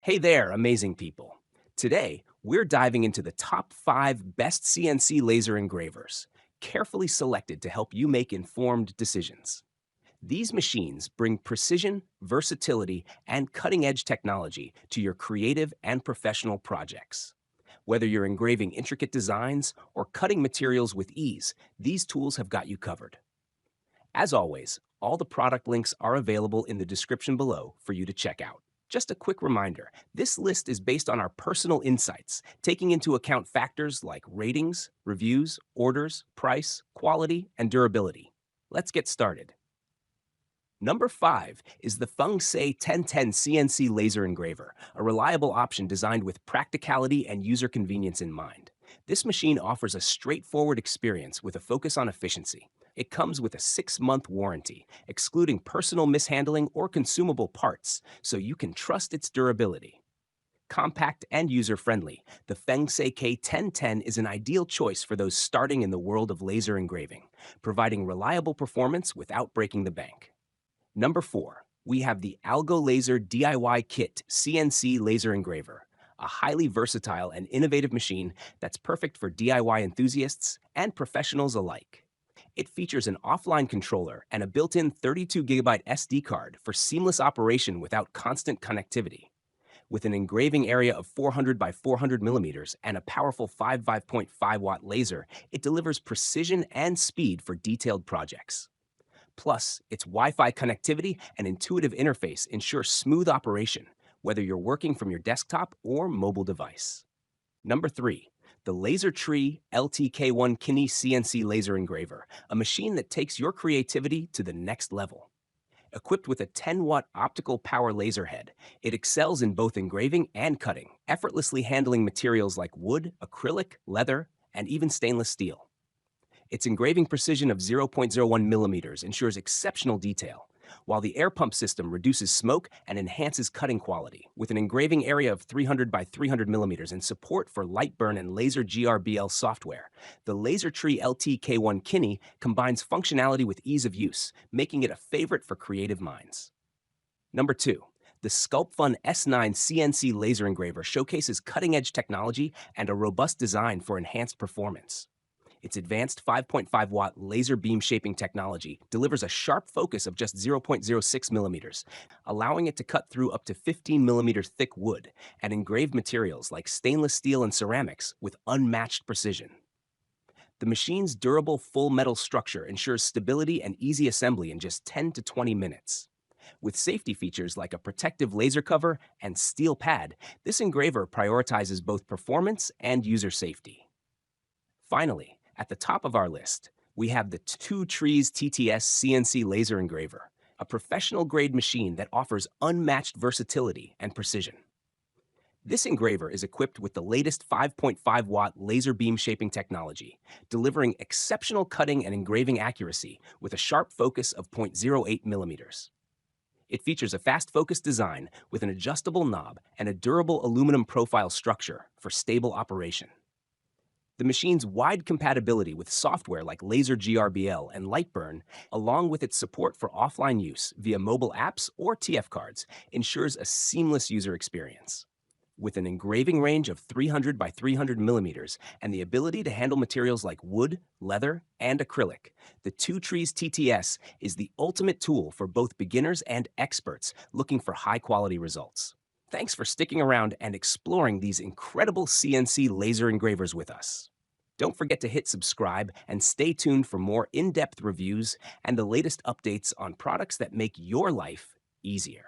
Hey there, amazing people. Today, we're diving into the top 5 best CNC laser engravers, carefully selected to help you make informed decisions. These machines bring precision, versatility, and cutting edge technology to your creative and professional projects. Whether you're engraving intricate designs or cutting materials with ease, these tools have got you covered. As always, all the product links are available in the description below for you to check out. Just a quick reminder, this list is based on our personal insights, taking into account factors like ratings, reviews, orders, price, quality, and durability. Let's get started. Number 5 is the FEUNGSAKE 1010 CNC Laser Engraver, a reliable option designed with practicality and user convenience in mind. This machine offers a straightforward experience with a focus on efficiency. It comes with a 6-month warranty, excluding personal mishandling or consumable parts, so you can trust its durability. Compact and user-friendly, the FEUNGSAKE 1010 is an ideal choice for those starting in the world of laser engraving, providing reliable performance without breaking the bank. Number 4, we have the AlgoLaser DIY Kit CNC Laser Engraver, a highly versatile and innovative machine that's perfect for DIY enthusiasts and professionals alike. It features an offline controller and a built-in 32 GB SD card for seamless operation without constant connectivity. With an engraving area of 400 by 400 millimeters and a powerful 5.5 watt laser, it delivers precision and speed for detailed projects. Plus, its Wi-Fi connectivity and intuitive interface ensure smooth operation, whether you're working from your desktop or mobile device. Number 3, the Laser Tree LTK1 Kine CNC Laser Engraver, a machine that takes your creativity to the next level. Equipped with a 10-watt optical power laser head, it excels in both engraving and cutting, effortlessly handling materials like wood, acrylic, leather, and even stainless steel. Its engraving precision of 0.01 millimeters ensures exceptional detail, while the air pump system reduces smoke and enhances cutting quality. With an engraving area of 300 by 300 millimeters and support for light burn and laser GRBL software, the Laser Tree LTK1 Kine combines functionality with ease of use, making it a favorite for creative minds. Number 2. The SCULPFUN S9 CNC Laser Engraver showcases cutting-edge technology and a robust design for enhanced performance. Its advanced 5.5-watt laser beam shaping technology delivers a sharp focus of just 0.06 millimeters, allowing it to cut through up to 15 millimeters thick wood and engrave materials like stainless steel and ceramics with unmatched precision. The machine's durable full metal structure ensures stability and easy assembly in just 10 to 20 minutes. With safety features like a protective laser cover and steel pad, this engraver prioritizes both performance and user safety. Finally, at the top of our list, we have the 2 Trees TTS CNC Laser Engraver, a professional-grade machine that offers unmatched versatility and precision. This engraver is equipped with the latest 5.5-watt laser beam shaping technology, delivering exceptional cutting and engraving accuracy with a sharp focus of 0.08 millimeters. It features a fast-focus design with an adjustable knob and a durable aluminum profile structure for stable operation. The machine's wide compatibility with software like Laser GRBL and Lightburn, along with its support for offline use via mobile apps or TF cards, ensures a seamless user experience. With an engraving range of 300 by 300 millimeters and the ability to handle materials like wood, leather, and acrylic, the 2 Trees TTS is the ultimate tool for both beginners and experts looking for high-quality results. Thanks for sticking around and exploring these incredible CNC laser engravers with us. Don't forget to hit subscribe and stay tuned for more in-depth reviews and the latest updates on products that make your life easier.